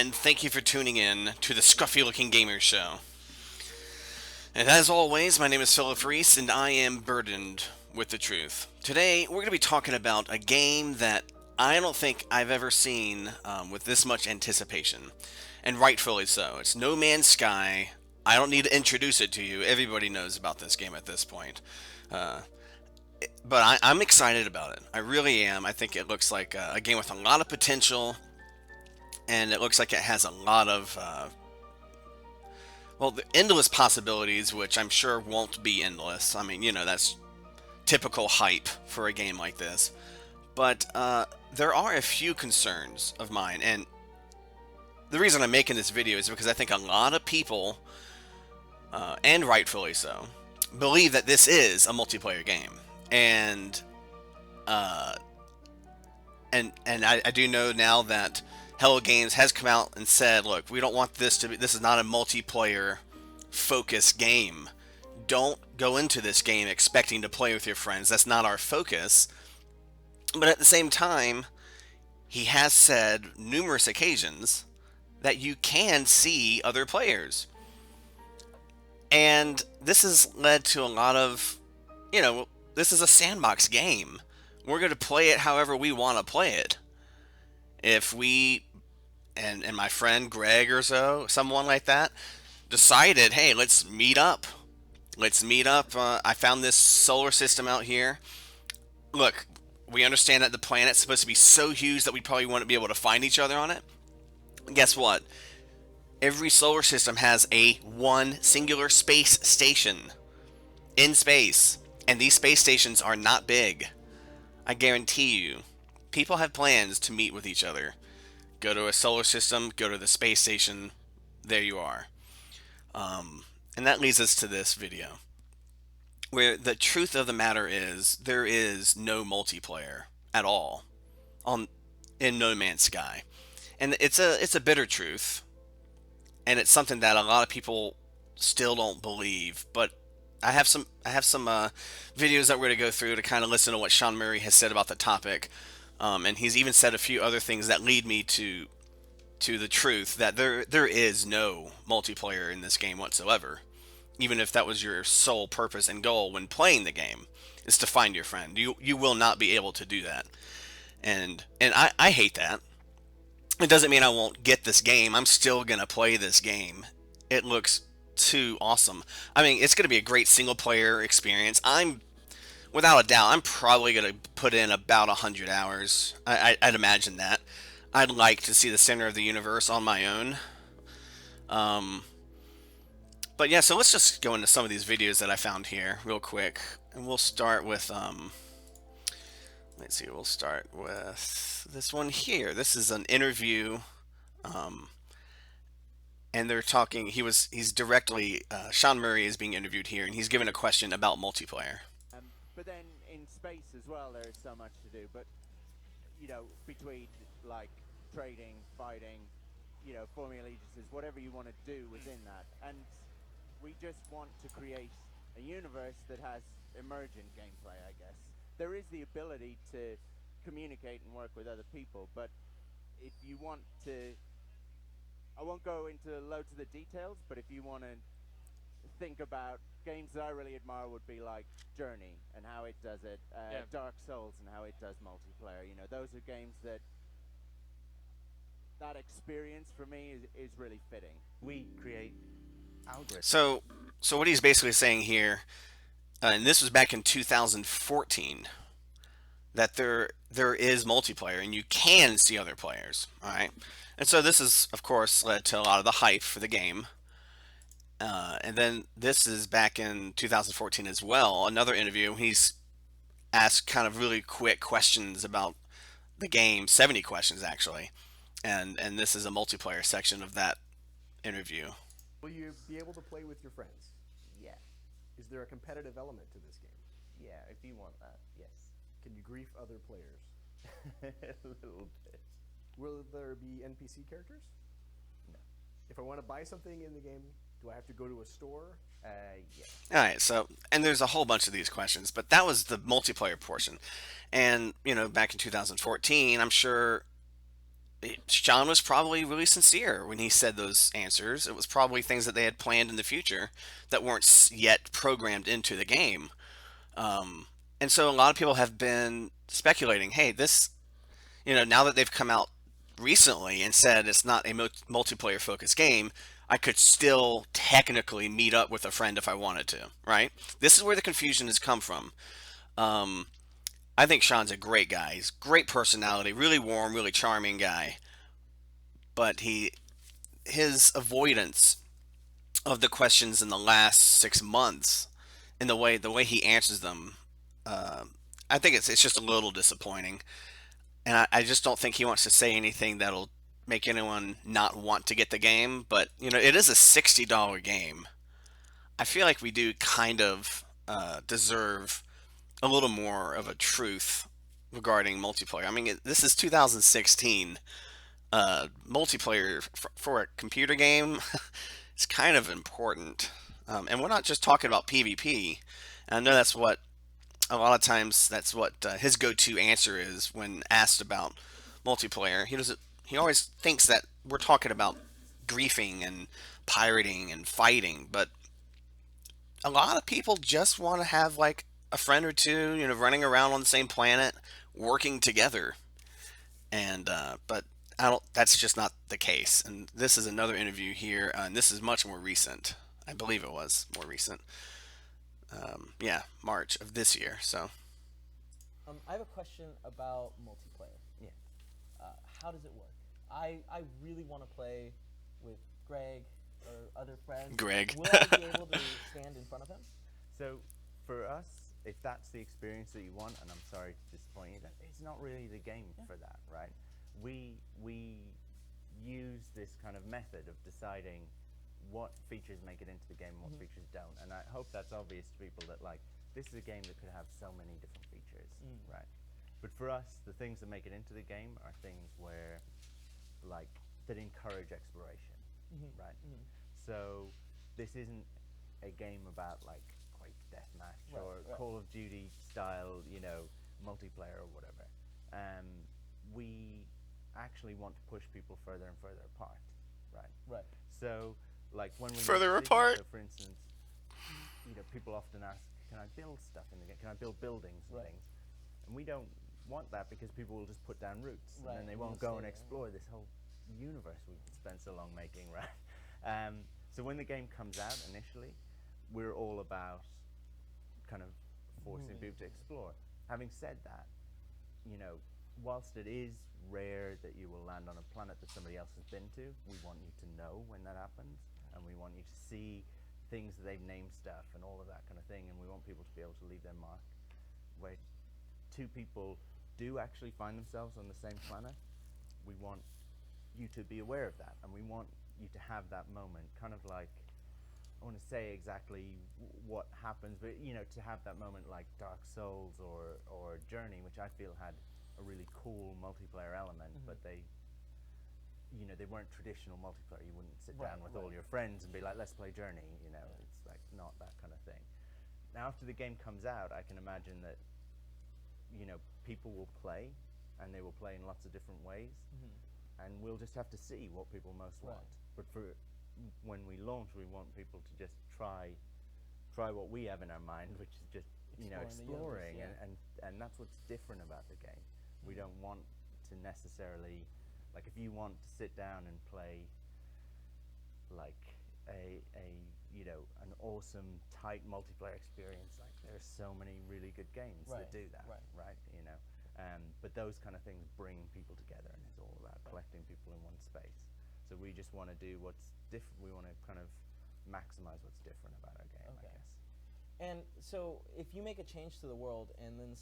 and thank you for tuning in to the Scruffy Looking Gamer Show. And as always, my name is Philip Reese, and I am burdened with the truth. Today, we're going to be talking about a game that I don't think I've ever seen with this much anticipation, and rightfully so. It's No Man's Sky. I don't need to introduce it to you. Everybody knows about this game at this point. Uh, but I'm excited about it. I really am. I think it looks like a game with a lot of potential, and it looks like it has a lot of the endless possibilities, which I'm sure won't be endless. I mean, that's typical hype for a game like this. But there are a few concerns of mine, and the reason I'm making this video is because I think a lot of people, and rightfully so, believe that this is a multiplayer game, and uh, I do know now that Hello Games has come out and said, look, we don't want this to be, this is not a multiplayer focused game. Don't go into this game expecting to play with your friends. That's not our focus. But at the same time, he has said numerous occasions that you can see other players. And this has led to a lot of, this is a sandbox game. We're going to play it however we want to play it. If we and my friend Greg or someone like that, decided, hey, let's meet up. Let's meet up. I found this solar system out here. Look, we understand that the planet's supposed to be so huge that we probably wouldn't be able to find each other on it. Guess what? Every solar system has one singular space station in space. And these space stations are not big. I guarantee you. People have plans to meet with each other. Go to a solar system, go to the space station, there you are. And that leads us to this video, where the truth of the matter is there is no multiplayer at all in No Man's Sky. And it's a bitter truth, and it's something that a lot of people still don't believe, but I have some videos that we're going to go through to kind of listen to what Sean Murray has said about the topic. And he's even said a few other things that lead me to the truth that there is no multiplayer in this game whatsoever. Even if that was your sole purpose and goal when playing the game, is to find your friend. You will not be able to do that. And I hate that. It doesn't mean I won't get this game. I'm still going to play this game. It looks too awesome. I mean, it's going to be a great single player experience. Without a doubt, I'm probably going to put in about 100 hours. I'd imagine that. I'd like to see the center of the universe on my own. But yeah, so let's just go into some of these videos that I found here real quick. And we'll start with, let's see, we'll start with this one here. This is an interview, and they're talking, he's directly, Sean Murray is being interviewed here, and he's given a question about multiplayer. But then in space as well, there is so much to do. But, between, like, trading, fighting, forming allegiances, whatever you want to do within that. And we just want to create a universe that has emergent gameplay, I guess. There is the ability to communicate and work with other people, but if you want to... I won't go into loads of the details, but if you want to think about games that I really admire would be like Journey and how it does it, Dark Souls and how it does multiplayer. Those are games that experience for me is really fitting. We create algorithms. So what he's basically saying here, and this was back in 2014, that there is multiplayer and you can see other players. All right, and so this has of course led to a lot of the hype for the game. And then this is back in 2014 as well, another interview. He's asked kind of really quick questions about the game, 70 questions actually, and this is a multiplayer section of that interview. Will you be able to play with your friends? Yeah. Is there a competitive element to this game? Yeah, if you want that, yes. Can you grief other players? A little bit. Will there be NPC characters? No. If I want to buy something in the game, do I have to go to a store? Yeah. Alright, so, and there's a whole bunch of these questions, but that was the multiplayer portion. And, back in 2014, I'm sure Sean was probably really sincere when he said those answers. It was probably things that they had planned in the future that weren't yet programmed into the game. And so a lot of people have been speculating, hey, this, now that they've come out recently and said it's not a multiplayer focused game, I could still technically meet up with a friend if I wanted to, right? This is where the confusion has come from. Um, I think Sean's a great guy. He's great personality, really warm, really charming guy. But his avoidance of the questions in the last 6 months and the way he answers them, uh, I think it's just a little disappointing. And I just don't think he wants to say anything that'll make anyone not want to get the game. But it is a $60 game. I feel like we do kind of deserve a little more of a truth regarding multiplayer. I mean, this is 2016. Multiplayer for a computer game is kind of important. And we're not just talking about PvP. And I know that's what a lot of times that's what his go-to answer is when asked about multiplayer. He doesn't. He always thinks that we're talking about griefing and pirating and fighting, but a lot of people just want to have like a friend or two, running around on the same planet, working together. And but I don't. That's just not the case. And this is another interview here, and this is much more recent. I believe it was more recent. Yeah, March of this year. So I have a question about multiplayer. Yeah. How does it work? I really want to play with Greg or other friends. Greg. Will I be able to stand in front of him? So for us, if that's the experience that you want, and I'm sorry to disappoint you, it's not really the game for that, right? We use this kind of method of deciding what features make it into the game and what features don't. And I hope that's obvious to people that like this is a game that could have so many different features, right? But for us, the things that make it into the game are things where like that encourage exploration, right? So this isn't a game about like Quake Deathmatch or Call of Duty style, multiplayer or whatever. We actually want to push people further and further apart, right? Right. So, like when we Further make decisions, apart? So for instance, people often ask, "Can I build stuff in the game? Can I build buildings and things?" And we don't want that because people will just put down roots and then they won't go and explore this whole universe we've spent so long making, right? So when the game comes out initially, we're all about kind of forcing people to explore. Having said that, whilst it is rare that you will land on a planet that somebody else has been to, we want you to know when that happens, and we want you to see things that they've named stuff and all of that kind of thing, and we want people to be able to leave their mark. Where two people do actually find themselves on the same planet, we want you to be aware of that, and we want you to have that moment, kind of like, I want to say exactly what happens, but to have that moment like Dark Souls or Journey, which I feel had a really cool multiplayer element, but they weren't traditional multiplayer. You wouldn't sit down with all your friends and be like, let's play Journey, it's like not that kind of thing. Now after the game comes out, I can imagine that people will play, and they will play in lots of different ways, and we'll just have to see what people most want. But when we launch, we want people to just try what we have in our mind, which is just exploring, and that's what's different about the game. We don't want to necessarily, like, if you want to sit down and play like an awesome tight multiplayer experience, like there's so many really good games that do that, right? But those kind of things bring people together, and it's all about collecting people in one space. So we just want to do what's different. We want to kind of maximize what's different about our game, I guess. And so if you make a change to the world and then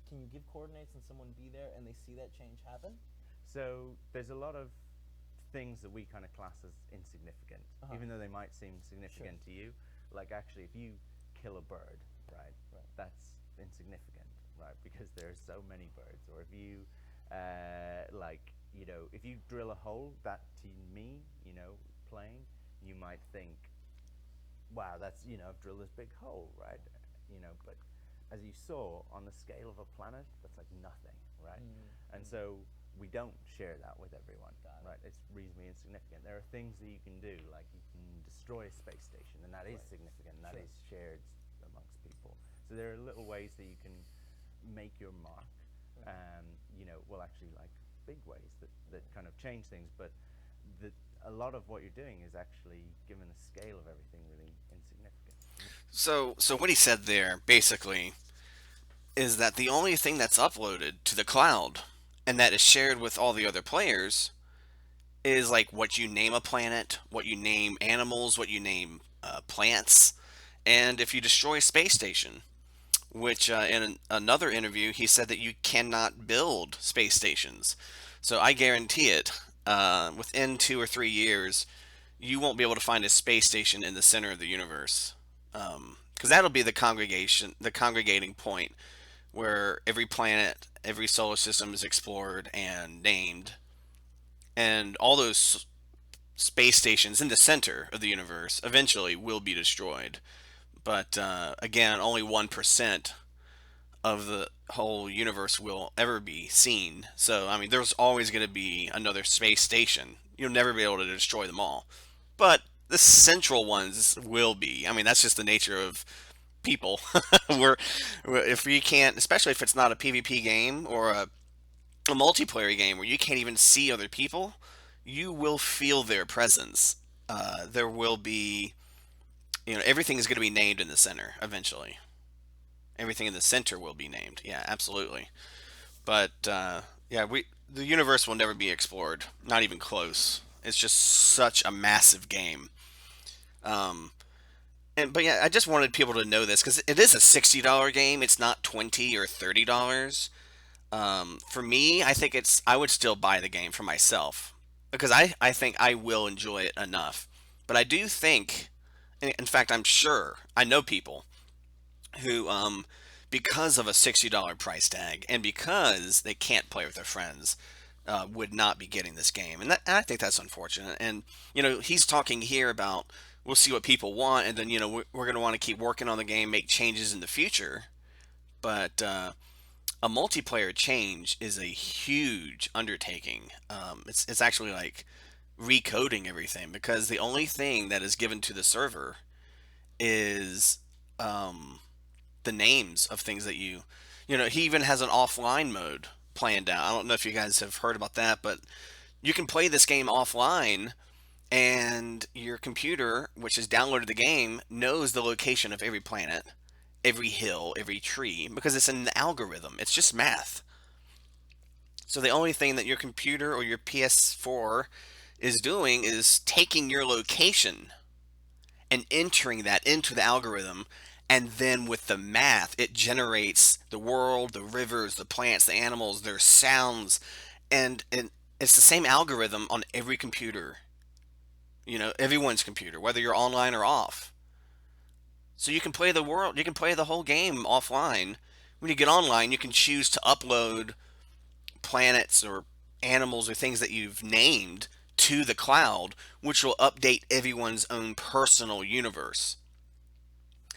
can you give coordinates and someone be there and they see that change happen? So there's a lot of things that we kind of class as insignificant, even though they might seem significant to you. Like actually, if you kill a bird, right, that's insignificant, right, because there are so many birds. Or if you if you drill a hole, that to me, playing, you might think, wow, that's, I've drilled this big hole, right? But as you saw, on the scale of a planet, that's like nothing, right? And so we don't share that with everyone, right? It's reasonably insignificant. There are things that you can do, like you can destroy a space station, and that is significant, and that is shared amongst people. So there are little ways that you can make your mark, well, actually, like big ways that kind of change things, but a lot of what you're doing is actually, given the scale of everything, really insignificant. So what he said there basically is that the only thing that's uploaded to the cloud and that is shared with all the other players is like what you name a planet, what you name animals, what you name plants, and if you destroy a space station, which in another interview he said that you cannot build space stations. So I guarantee it, within 2 or 3 years, you won't be able to find a space station in the center of the universe, because that'll be the congregating point where every planet, every solar system is explored and named, and all those space stations in the center of the universe eventually will be destroyed. But again, only 1% of the whole universe will ever be seen. So, I mean, there's always going to be another space station. You'll never be able to destroy them all. But the central ones will be. I mean, that's just the nature of people. If we can't, especially if it's not a PvP game or a multiplayer game where you can't even see other people, you will feel their presence. There will be, everything is going to be named in the center eventually. Everything in the center will be named. Yeah, absolutely. But yeah, the universe will never be explored. Not even close. It's just such a massive game. But yeah, I just wanted people to know this because it is a $60 game. It's not $20 or $30. For me, I would still buy the game for myself because I think I will enjoy it enough. But I do think, in fact, I'm sure I know people who, because of a $60 price tag and because they can't play with their friends, would not be getting this game, and I think that's unfortunate. And he's talking here about we'll see what people want, and then we're going to want to keep working on the game, make changes in the future. But a multiplayer change is a huge undertaking. It's actually like recoding everything because the only thing that is given to the server is the names of things that he even has an offline mode planned out. I don't know if you guys have heard about that, but you can play this game offline and your computer, which has downloaded the game, knows the location of every planet, every hill, every tree, because it's an algorithm. It's just math. So the only thing that your computer or your PS4 is doing is taking your location and entering that into the algorithm, and then with the math it generates the world, the rivers, the plants, the animals, their sounds, and it's the same algorithm on every computer, everyone's computer, whether you're online or off. So you can play the whole game offline. When you get online, you can choose to upload planets or animals or things that you've named to the cloud, which will update everyone's own personal universe.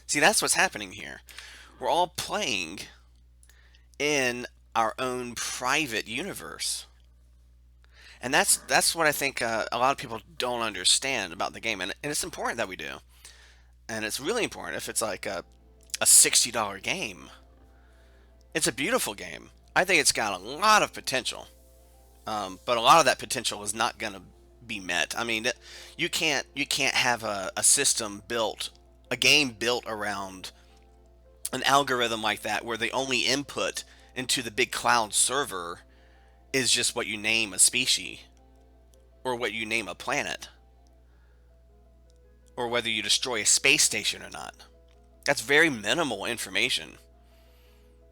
See, that's what's happening here. We're all playing in our own private universe. And that's what I think a lot of people don't understand about the game. And it's important that we do. And it's really important if it's like a $60 game. It's a beautiful game. I think it's got a lot of potential. But a lot of that potential is not going to be met. I mean, you can't have a system built, a game built around an algorithm like that where the only input into the big cloud server is just what you name a species or what you name a planet or whether you destroy a space station or not. That's very minimal information.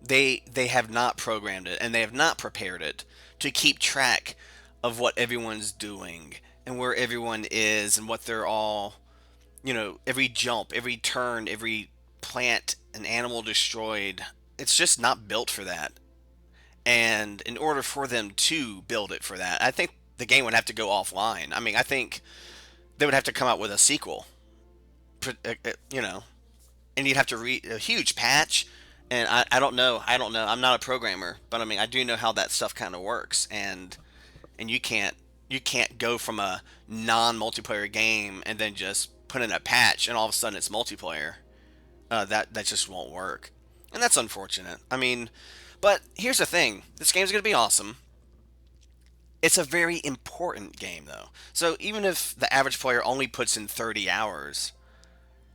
They have not programmed it and they have not prepared it to keep track of what everyone's doing and where everyone is and what they're all, every jump, every turn, every plant and animal destroyed. It's just not built for that. And in order for them to build it for that, I think the game would have to go offline. I mean, I think they would have to come out with a sequel, and you'd have to read a huge patch And I don't know. I don't know. I'm not a programmer, but I mean, I do know how that stuff kind of works. And you can't go from a non-multiplayer game and then just put in a patch and all of a sudden it's multiplayer. That just won't work, and that's unfortunate. I mean, but here's the thing: this game's gonna be awesome. It's a very important game, though. So even if the average player only puts in 30 hours,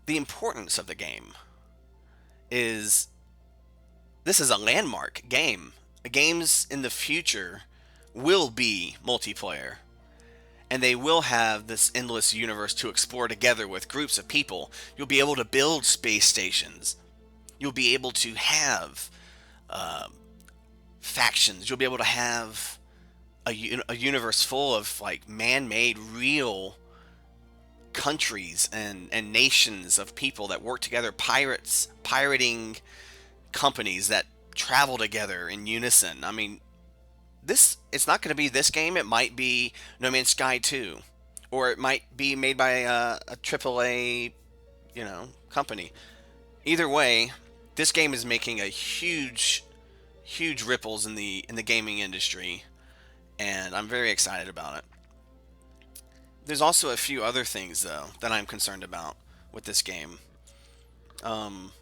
the importance of the game is this is a landmark game. Games in the future will be multiplayer, and they will have this endless universe to explore together with groups of people. You'll be able to build space stations. You'll be able to have uh, factions. You'll be able to have a universe full of like man-made, real countries and nations of people that work together. Pirating companies that travel together in unison. I mean, this it's not going to be this game. It might be No Man's Sky 2, or it might be made by a AAA, company. Either way, this game is making a huge ripples in the gaming industry, and I'm very excited about it. There's also a few other things though that I'm concerned about with this game. Um,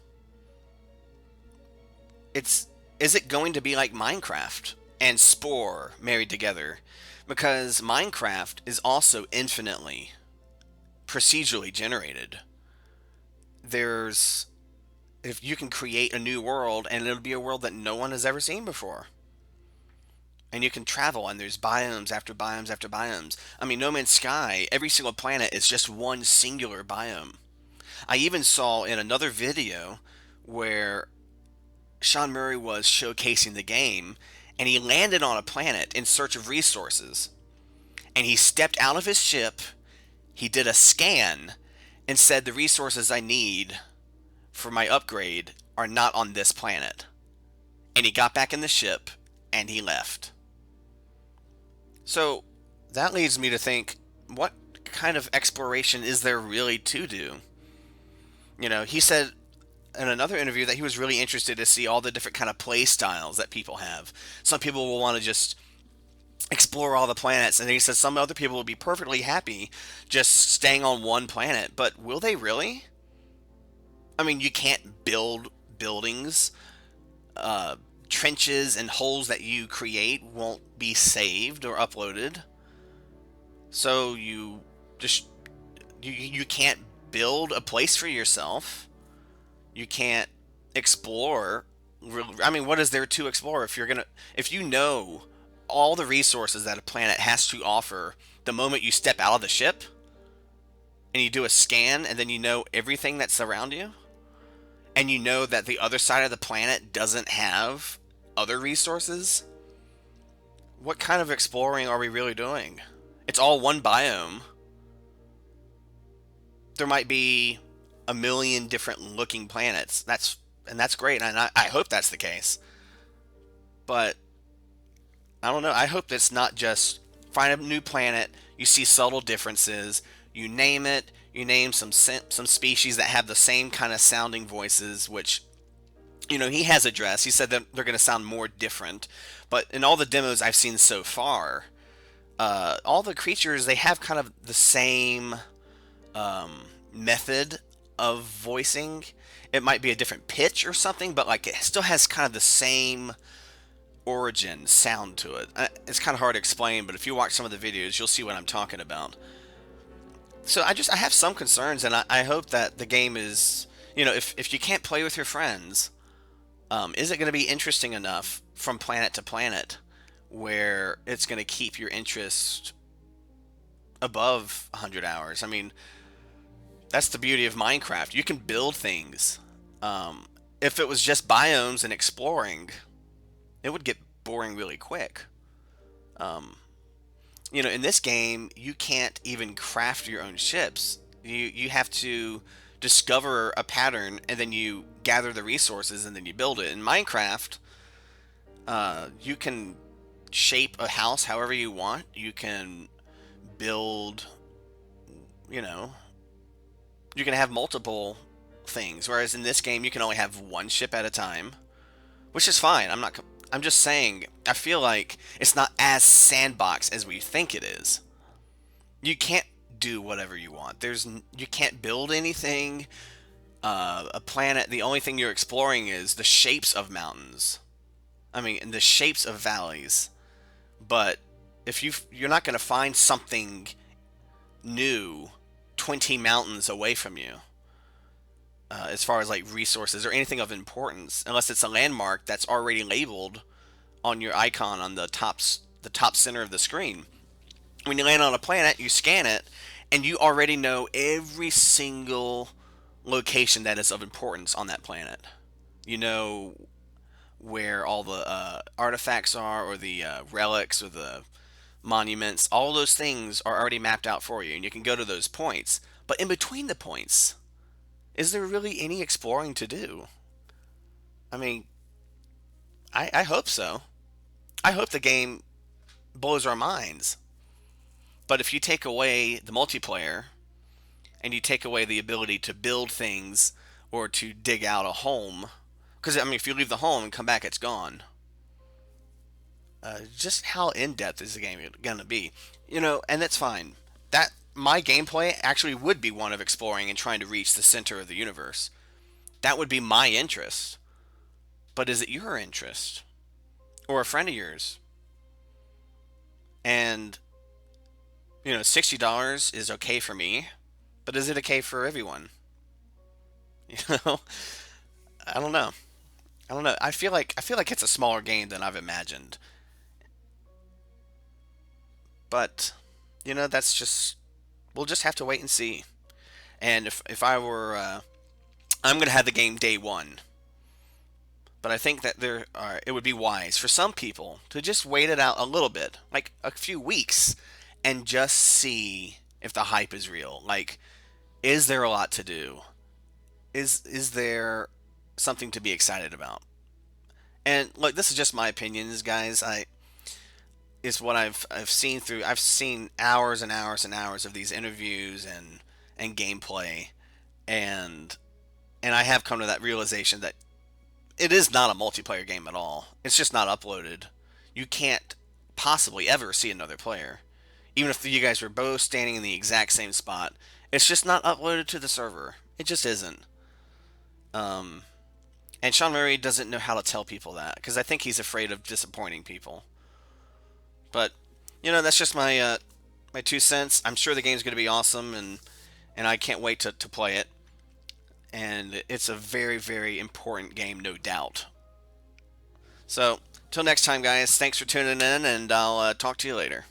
it's is it going to be like Minecraft and Spore married together? Because Minecraft is also infinitely procedurally generated. There's if you can create a new world and it'll be a world that no one has ever seen before. And you can travel and there's biomes after biomes after biomes. I mean, No Man's Sky, every single planet is just one singular biome. I even saw in another video where Sean Murray was showcasing the game, and he landed on a planet in search of resources. And he stepped out of his ship, he did a scan, and said the resources I need for my upgrade are not on this planet. And he got back in the ship, and he left. So that leads me to think, what kind of exploration is there really to do? He said in another interview that he was really interested to see all the different kind of play styles that people have. Some people will want to just explore all the planets, and he said some other people will be perfectly happy just staying on one planet. But will they really? I mean, you can't build buildings. Trenches and holes that you create won't be saved or uploaded. So you can't build a place for yourself. You can't explore. I mean, what is there to explore if you know all the resources that a planet has to offer the moment you step out of the ship and you do a scan and then you know everything that's around you and you know that the other side of the planet doesn't have other resources? What kind of exploring are we really doing? It's all one biome. There might be a million different looking planets. That's great, and I hope that's the case. But I don't know. I hope that's not just find a new planet, you see subtle differences, you name it, you name some species that have the same kind of sounding voices, which he has addressed. He said that they're going to sound more different, but in all the demos I've seen so far, all the creatures, they have kind of the same method of voicing. It might be a different pitch or something, but like it still has kind of the same origin sound to it. It's kind of hard to explain, but if you watch some of the videos, you'll see what I'm talking about. So I have some concerns, and I hope that the game is, if you can't play with your friends, is it going to be interesting enough from planet to planet where it's going to keep your interest above 100 hours? I mean, that's the beauty of Minecraft. You can build things. If it was just biomes and exploring, it would get boring really quick. In this game, you can't even craft your own ships. You have to discover a pattern, and then you gather the resources, and then you build it. In Minecraft, you can shape a house however you want. You can build, you can have multiple things. Whereas in this game, you can only have one ship at a time, which is fine. I'm just saying. I feel like it's not as sandbox as we think it is. You can't do whatever you want. You can't build anything. A planet. The only thing you're exploring is the shapes of mountains. I mean, the shapes of valleys. But if you're not going to find something new 20 mountains away from you, as far as like resources or anything of importance, unless it's a landmark that's already labeled on your icon on the top center of the screen. When you land on a planet, you scan it, and you already know every single location that is of importance on that planet. You know where all the artifacts are, or the relics, or the monuments. All those things are already mapped out for you, and you can go to those points. But in between the points, is there really any exploring to do? I mean, I hope so. I hope the game blows our minds. But if you take away the multiplayer, and you take away the ability to build things or to dig out a home, because I mean, if you leave the home and come back, it's gone. Just how in depth is the game gonna be? And that's fine. That my gameplay actually would be one of exploring and trying to reach the center of the universe. That would be my interest. But is it your interest? Or a friend of yours? And, $60 is okay for me, but is it okay for everyone? You know, I don't know. I don't know. I feel like it's a smaller game than I've imagined. But, that's just we'll just have to wait and see. And if I were I'm going to have the game day 1. But I think that it would be wise for some people to just wait it out a little bit, like a few weeks, and just see if the hype is real. Like, is there a lot to do? Is there something to be excited about? And look, this is just my opinions, guys. Is what I've seen through. I've seen hours and hours and hours of these interviews and gameplay, and I have come to that realization that it is not a multiplayer game at all. It's just not uploaded. You can't possibly ever see another player. Even if you guys were both standing in the exact same spot, it's just not uploaded to the server. It just isn't. And Sean Murray doesn't know how to tell people that, because I think he's afraid of disappointing people. But, that's just my 2 cents. I'm sure the game's going to be awesome, and I can't wait to play it. And it's a very, very important game, no doubt. So, till next time, guys, thanks for tuning in, and I'll talk to you later.